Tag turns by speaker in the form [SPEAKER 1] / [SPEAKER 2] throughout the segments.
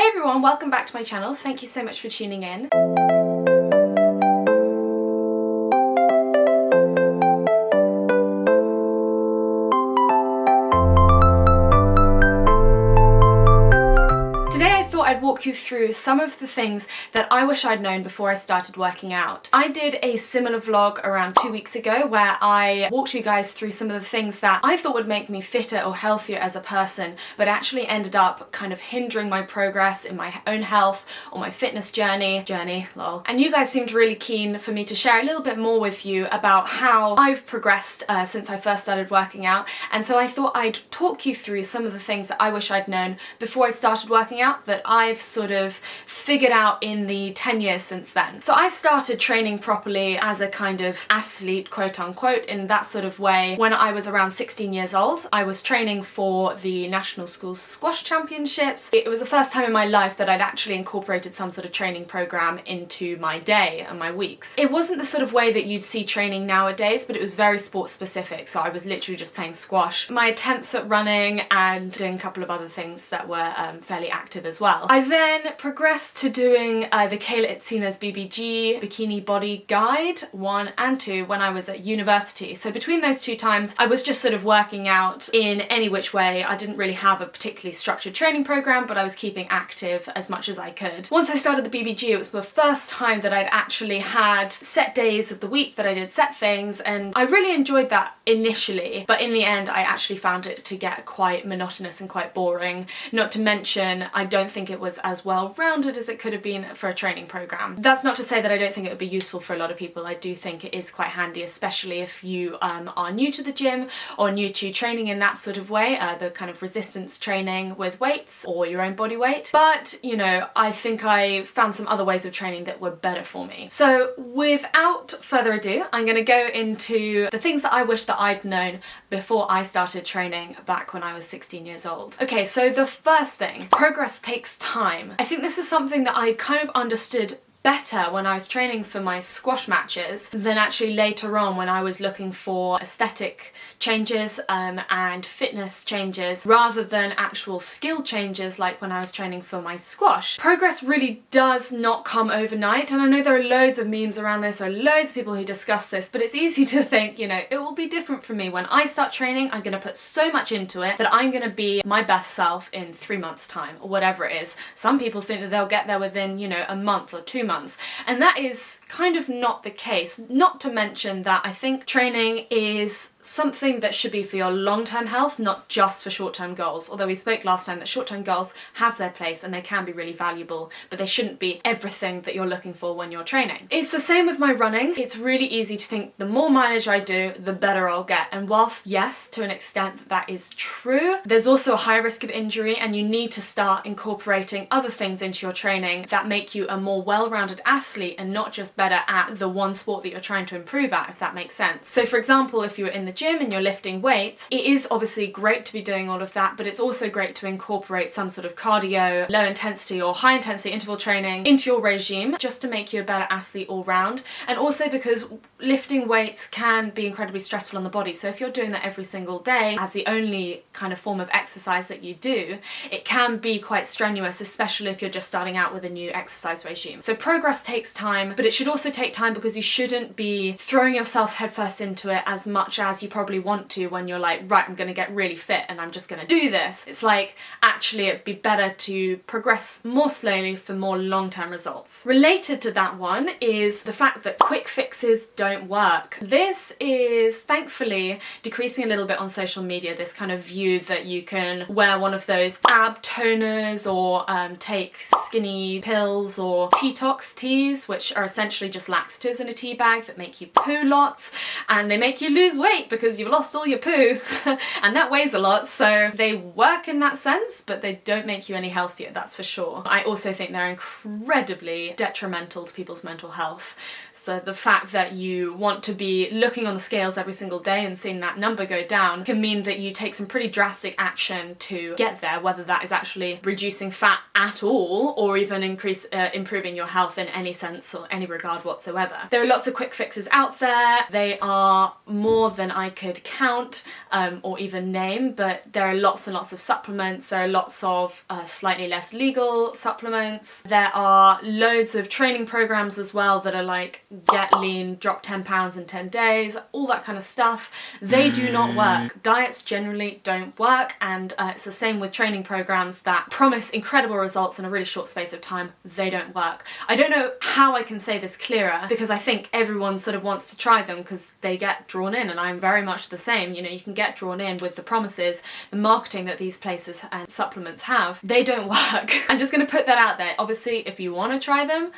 [SPEAKER 1] Hey everyone, welcome back to my channel. Thank you so much for tuning in. I'd walk you through some of the things that I wish I'd known before I started working out. I did a similar vlog around 2 weeks ago where I walked you guys through some of the things that I thought would make me fitter or healthier as a person, but actually ended up kind of hindering my progress in my own health or my fitness journey, lol. And you guys seemed really keen for me to share a little bit more with you about how I've progressed since I first started working out, and so I thought I'd talk you through some of the things that I wish I'd known before I started working out that I've sort of figured out in the 10 years since then. So I started training properly as a kind of athlete, quote unquote, in that sort of way when I was around 16 years old. I was training for the National Schools Squash Championships. It was the first time in my life that I'd actually incorporated some sort of training program into my day and my weeks. It wasn't the sort of way that you'd see training nowadays, but it was very sports specific, so I was literally just playing squash. My attempts at running and doing a couple of other things that were fairly active as well. I then progressed to doing the Kayla Itsines BBG Bikini Body Guide 1 and 2 when I was at university. So between those two times, I was just sort of working out in any which way. I didn't really have a particularly structured training program, but I was keeping active as much as I could. Once I started the BBG, it was the first time that I'd actually had set days of the week that I did set things, and I really enjoyed that initially, but in the end I actually found it to get quite monotonous and quite boring. Not to mention, I don't think it was as well-rounded as it could have been for a training program. That's not to say that I don't think it would be useful for a lot of people. I do think it is quite handy, especially if you are new to the gym or new to training in that sort of way, the kind of resistance training with weights or your own body weight. But, you know, I think I found some other ways of training that were better for me. So without further ado, I'm going to go into the things that I wish that I'd known before I started training back when I was 16 years old. Okay, so the first thing, progress takes time. I think this is something that I kind of understood better when I was training for my squash matches than actually later on when I was looking for aesthetic changes and fitness changes rather than actual skill changes like when I was training for my squash. Progress really does not come overnight, and I know there are loads of memes around this, there are loads of people who discuss this, but it's easy to think, you know, it will be different for me. When I start training, I'm going to put so much into it that I'm going to be my best self in 3 months' time or whatever it is. Some people think that they'll get there within, you know, a month or 2 months. And that is kind of not the case. Not to mention that I think training is something that should be for your long-term health, not just for short-term goals. Although we spoke last time that short-term goals have their place and they can be really valuable, but they shouldn't be everything that you're looking for when you're training. It's the same with my running. It's really easy to think the more mileage I do, the better I'll get. And whilst yes, to an extent that is true, there's also a high risk of injury, and you need to start incorporating other things into your training that make you a more well-rounded athlete and not just better at the one sport that you're trying to improve at, if that makes sense. So for example, if you're in the gym and you're lifting weights, it is obviously great to be doing all of that, but it's also great to incorporate some sort of cardio, low intensity or high intensity interval training into your regime just to make you a better athlete all round. And also because lifting weights can be incredibly stressful on the body, so if you're doing that every single day as the only kind of form of exercise that you do, it can be quite strenuous, especially if you're just starting out with a new exercise regime. So progress takes time, but it should also take time because you shouldn't be throwing yourself headfirst into it as much as you probably want to when you're like, right, I'm gonna get really fit and I'm just gonna do this. It's like, actually it'd be better to progress more slowly for more long-term results. Related to that one is the fact that quick fixes don't work. This is thankfully decreasing a little bit on social media, this kind of view that you can wear one of those ab toners or take skinny pills or detox teas, which are essentially just laxatives in a tea bag that make you poo lots, and they make you lose weight because you've lost all your poo and that weighs a lot. So they work in that sense, but they don't make you any healthier, that's for sure. I also think they're incredibly detrimental to people's mental health. So the fact that you want to be looking on the scales every single day and seeing that number go down can mean that you take some pretty drastic action to get there, whether that is actually reducing fat at all or even improving your health health in any sense or any regard whatsoever. There are lots of quick fixes out there. They are more than I could count or even name, but there are lots and lots of supplements. There are lots of slightly less legal supplements. There are loads of training programs as well that are like get lean, drop 10 pounds in 10 days, all that kind of stuff. They do not work. Diets generally don't work, and it's the same with training programs that promise incredible results in a really short space of time. They don't work. I don't know how I can say this clearer, because I think everyone sort of wants to try them because they get drawn in, and I'm very much the same. You know, you can get drawn in with the promises, the marketing that these places and supplements have. They don't work. I'm just going to put that out there. Obviously, if you want to try them,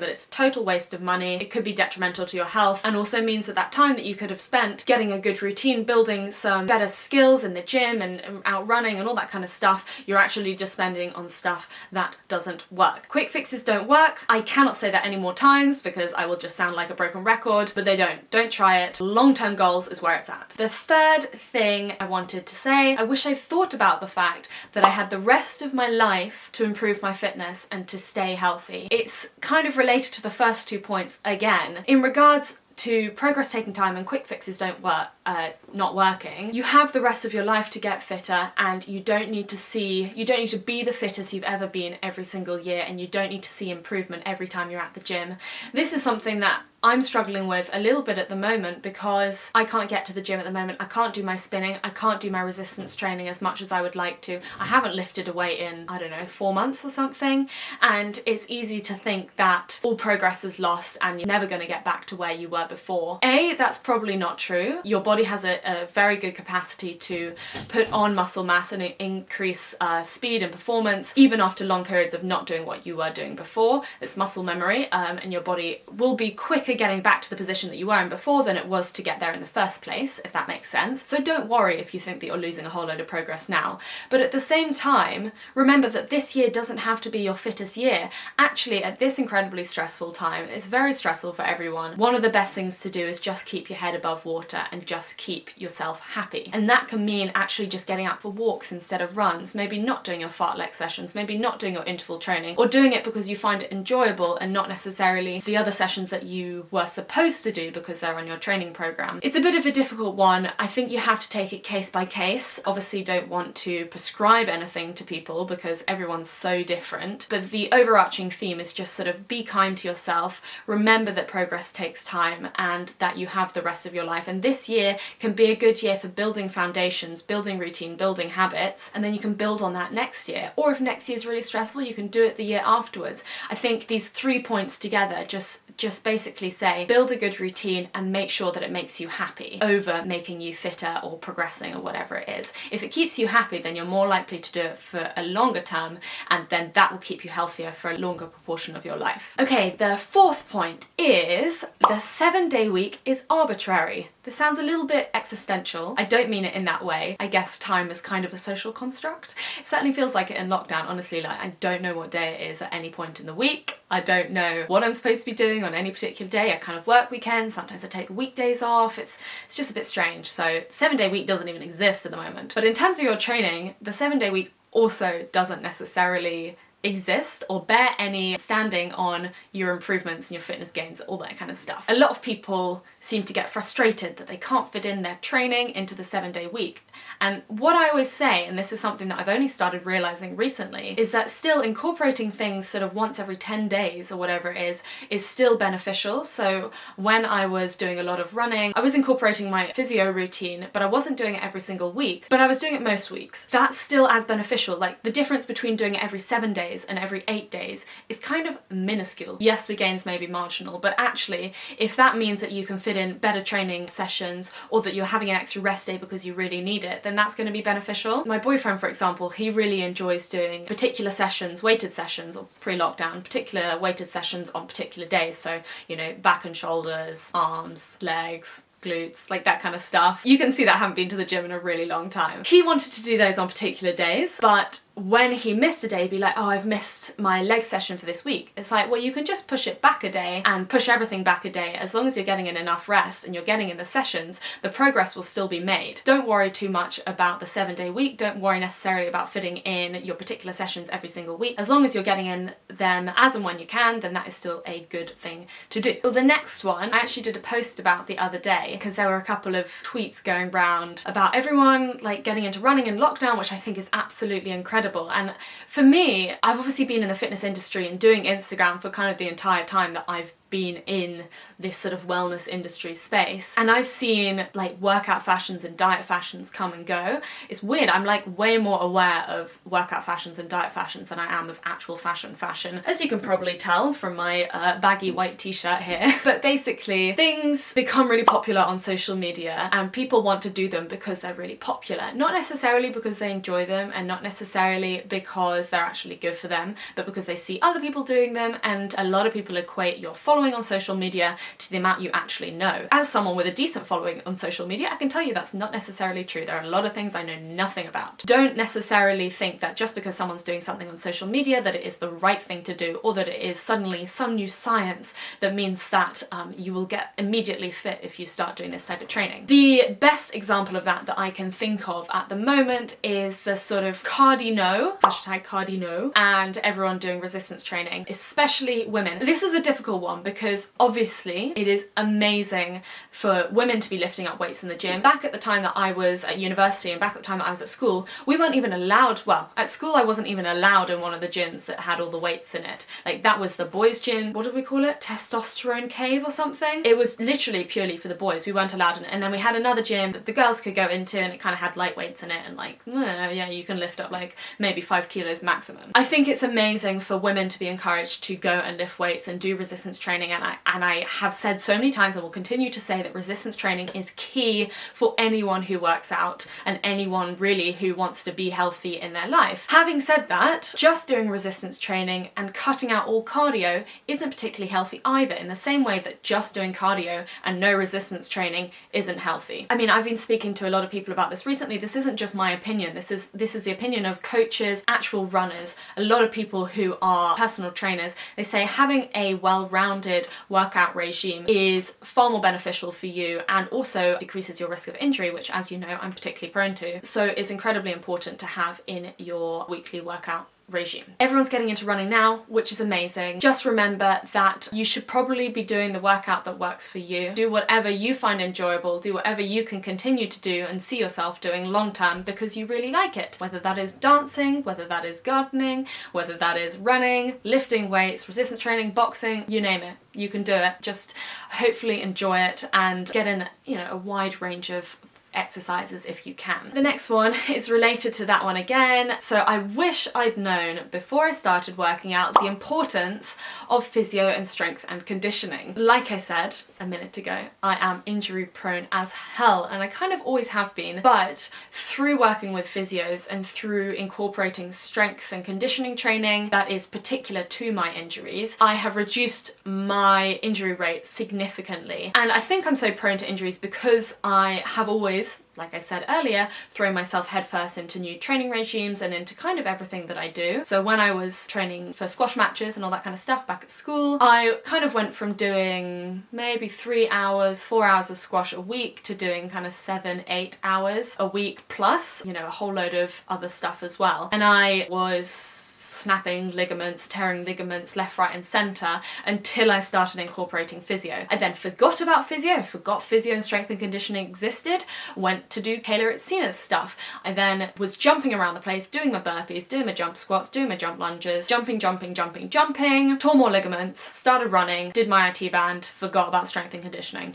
[SPEAKER 1] but it's a total waste of money. It could be detrimental to your health, and also means that that time that you could have spent getting a good routine, building some better skills in the gym and out running and all that kind of stuff, you're actually just spending on stuff that doesn't work. Quick fixes don't work. I cannot say that any more times because I will just sound like a broken record, but they don't. Don't try it. Long-term goals is where it's at. The third thing I wanted to say, I wish I thought about the fact that I had the rest of my life to improve my fitness and to stay healthy. It's kind of related to the first 2 points again. In regards to progress taking time and quick fixes don't work, not working, you have the rest of your life to get fitter, and you don't need to be the fittest you've ever been every single year, and you don't need to see improvement every time you're at the gym. This is something that I'm struggling with a little bit at the moment because I can't get to the gym at the moment. I can't do my spinning, I can't do my resistance training as much as I would like to. I haven't lifted a weight in, I don't know, 4 months or something, and it's easy to think that all progress is lost and you're never going to get back to where you were before. A, that's probably not true. Your body has a very good capacity to put on muscle mass and increase speed and performance even after long periods of not doing what you were doing before. It's muscle memory, and your body will be quicker getting back to the position that you were in before than it was to get there in the first place, if that makes sense. So don't worry if you think that you're losing a whole load of progress now. But at the same time, remember that this year doesn't have to be your fittest year. Actually, at this incredibly stressful time, it's very stressful for everyone, one of the best things to do is just keep your head above water and just keep yourself happy. And that can mean actually just getting out for walks instead of runs, maybe not doing your fartlek sessions, maybe not doing your interval training, or doing it because you find it enjoyable and not necessarily the other sessions that you were supposed to do because they're on your training program. It's a bit of a difficult one. I think you have to take it case by case. Obviously, don't want to prescribe anything to people because everyone's so different, but the overarching theme is just sort of be kind to yourself, remember that progress takes time and that you have the rest of your life, and this year can be a good year for building foundations, building routine, building habits, and then you can build on that next year. Or if next year's really stressful, you can do it the year afterwards. I think these 3 points together just basically say build a good routine and make sure that it makes you happy over making you fitter or progressing or whatever it is. If it keeps you happy, then you're more likely to do it for a longer term, and then that will keep you healthier for a longer proportion of your life. Okay, the fourth point is the 7-day week is arbitrary. This sounds a little bit existential. I don't mean it in that way. I guess time is kind of a social construct. It certainly feels like it in lockdown, honestly. Like, I don't know what day it is at any point in the week. I don't know what I'm supposed to be doing on any particular day. I kind of work weekends, sometimes I take weekdays off. It's just a bit strange. So 7-day week doesn't even exist at the moment. But in terms of your training, the 7-day week also doesn't necessarily exist or bear any standing on your improvements and your fitness gains, all that kind of stuff. A lot of people seem to get frustrated that they can't fit in their training into the 7-day week. And what I always say, and this is something that I've only started realizing recently, is that still incorporating things sort of once every 10 days or whatever it is still beneficial. So when I was doing a lot of running, I was incorporating my physio routine, but I wasn't doing it every single week, but I was doing it most weeks. That's still as beneficial. Like, the difference between doing it every 7 days and every 8 days is kind of minuscule. Yes, the gains may be marginal, but actually, if that means that you can fit in better training sessions or that you're having an extra rest day because you really need it, then that's going to be beneficial. My boyfriend, for example, he really enjoys doing particular sessions, weighted sessions, or pre-lockdown, particular weighted sessions on particular days. So, you know, back and shoulders, arms, legs, glutes, like that kind of stuff. You can see that I haven't been to the gym in a really long time. He wanted to do those on particular days, but when he missed a day, he'd be like, oh, I've missed my leg session for this week. It's like, well, you can just push it back a day and push everything back a day. As long as you're getting in enough rest and you're getting in the sessions, the progress will still be made. Don't worry too much about the 7-day week. Don't worry necessarily about fitting in your particular sessions every single week. As long as you're getting in them as and when you can, then that is still a good thing to do. Well, the next one, I actually did a post about the other day because there were a couple of tweets going around about everyone like getting into running in lockdown, which I think is absolutely incredible. And for me, I've obviously been in the fitness industry and doing Instagram for kind of the entire time that I've been in this sort of wellness industry space, and I've seen like workout fashions and diet fashions come and go. It's weird, I'm like way more aware of workout fashions and diet fashions than I am of actual fashion, as you can probably tell from my baggy white t-shirt here. But basically things become really popular on social media and people want to do them because they're really popular, not necessarily because they enjoy them and not necessarily because they're actually good for them, but because they see other people doing them, and a lot of people equate your following on social media to the amount you actually know. As someone with a decent following on social media, I can tell you that's not necessarily true. There are a lot of things I know nothing about. Don't necessarily think that just because someone's doing something on social media that it is the right thing to do, or that it is suddenly some new science that means that you will get immediately fit if you start doing this type of training. The best example of that I can think of at the moment is the sort of Cardino, #Cardino, and everyone doing resistance training, especially women. This is a difficult one because obviously it is amazing for women to be lifting up weights in the gym. Back at the time that I was at university and back at the time that I was at school, we weren't even allowed, well, at school I wasn't even allowed in one of the gyms that had all the weights in it. Like that was the boys' gym, what did we call it? Testosterone cave or something? It was literally purely for the boys, we weren't allowed in it. And then we had another gym that the girls could go into and it kind of had light weights in it and like, yeah, you can lift up like maybe 5 kilos maximum. I think it's amazing for women to be encouraged to go and lift weights and do resistance training, and I have said so many times and will continue to say that resistance training is key for anyone who works out and anyone really who wants to be healthy in their life. Having said that, just doing resistance training and cutting out all cardio isn't particularly healthy either, in the same way that just doing cardio and no resistance training isn't healthy. I mean, I've been speaking to a lot of people about this recently. This isn't just my opinion, this is the opinion of coaches, actual runners, a lot of people who are personal trainers. They say having a well-rounded workout regime is far more beneficial for you and also decreases your risk of injury, which, as you know, I'm particularly prone to. So it's incredibly important to have in your weekly workout regime. Everyone's getting into running now, which is amazing. Just remember that you should probably be doing the workout that works for you. Do whatever you find enjoyable, do whatever you can continue to do and see yourself doing long term because you really like it. Whether that is dancing, whether that is gardening, whether that is running, lifting weights, resistance training, boxing, you name it. You can do it. Just hopefully enjoy it and get in, you know, a wide range of exercises if you can. The next one is related to that one again. So I wish I'd known before I started working out the importance of physio and strength and conditioning. Like I said a minute ago, I am injury prone as hell, and I kind of always have been, but through working with physios and through incorporating strength and conditioning training that is particular to my injuries, I have reduced my injury rate significantly. And I think I'm so prone to injuries because I have always, like I said earlier, throw myself headfirst into new training regimes and into kind of everything that I do. So when I was training for squash matches and all that kind of stuff back at school, I kind of went from doing maybe 3 hours, 4 hours of squash a week to doing kind of 7-8 hours a week plus, you know, a whole load of other stuff as well. And I was snapping ligaments, tearing ligaments left, right and centre until I started incorporating physio. I then forgot about physio, forgot physio and strength and conditioning existed, went to do Kayla Itsina's stuff. I then was jumping around the place, doing my burpees, doing my jump squats, doing my jump lunges, jumping, tore more ligaments, started running, did my IT band, forgot about strength and conditioning.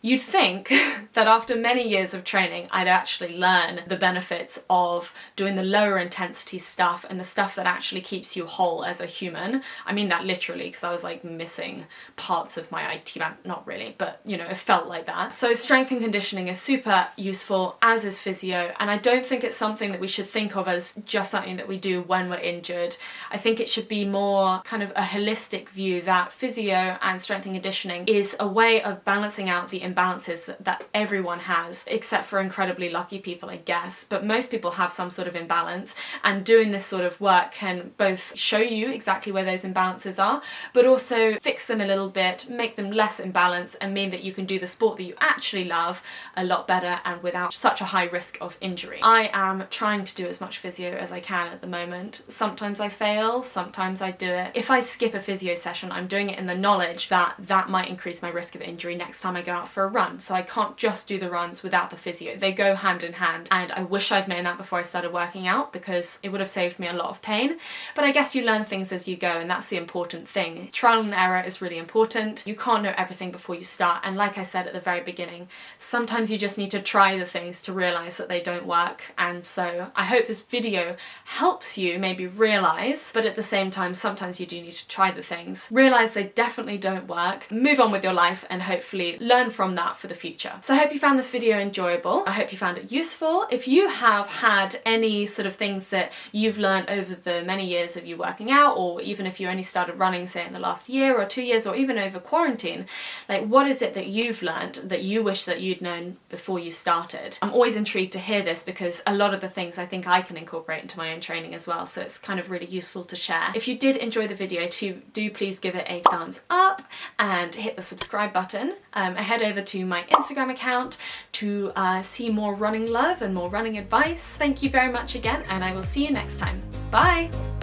[SPEAKER 1] You'd think that after many years of training, I'd actually learn the benefits of doing the lower intensity stuff and the stuff that actually keeps you whole as a human. I mean that literally, because I was like missing parts of my IT band, not really, but you know, it felt like that. So strength and conditioning is super useful, as is physio, and I don't think it's something that we should think of as just something that we do when we're injured. I think it should be more kind of a holistic view that physio and strength and conditioning is a way of balancing out the imbalances that everyone has, except for incredibly lucky people, I guess. But most people have some sort of imbalance, and doing this sort of work can both show you exactly where those imbalances are, but also fix them a little bit, make them less imbalanced, and mean that you can do the sport that you actually love a lot better and without such a high risk of injury. I am trying to do as much physio as I can at the moment. Sometimes I fail, sometimes I do it. If I skip a physio session, I'm doing it in the knowledge that that might increase my risk of injury next time I go out for a run. So I can't just do the runs without the physio. They go hand in hand, and I wish I'd known that before I started working out, because it would have saved me a lot of pain. But I guess you learn things as you go, and that's the important thing. Trial and error is really important. You can't know everything before you start, and like I said at the very beginning, sometimes you just need to try the things to realise that they don't work. And so I hope this video helps you maybe realise, but at the same time sometimes you do need to try the things, realise they definitely don't work, move on with your life, and hopefully learn from that for the future. So I hope you found this video enjoyable. I hope you found it useful. If you have had any sort of things that you've learned over the many years of you working out, or even if you only started running, say, in the last year or 2 years, or even over quarantine, like, what is it that you've learned that you wish that you'd known before you started? I'm always intrigued to hear this, because a lot of the things I think I can incorporate into my own training as well, so it's kind of really useful to share. If you did enjoy the video, do please give it a thumbs up and hit the subscribe button. Head over to my Instagram account to see more running love and more running advice. Thank you very much again, and I will see you next time. Bye!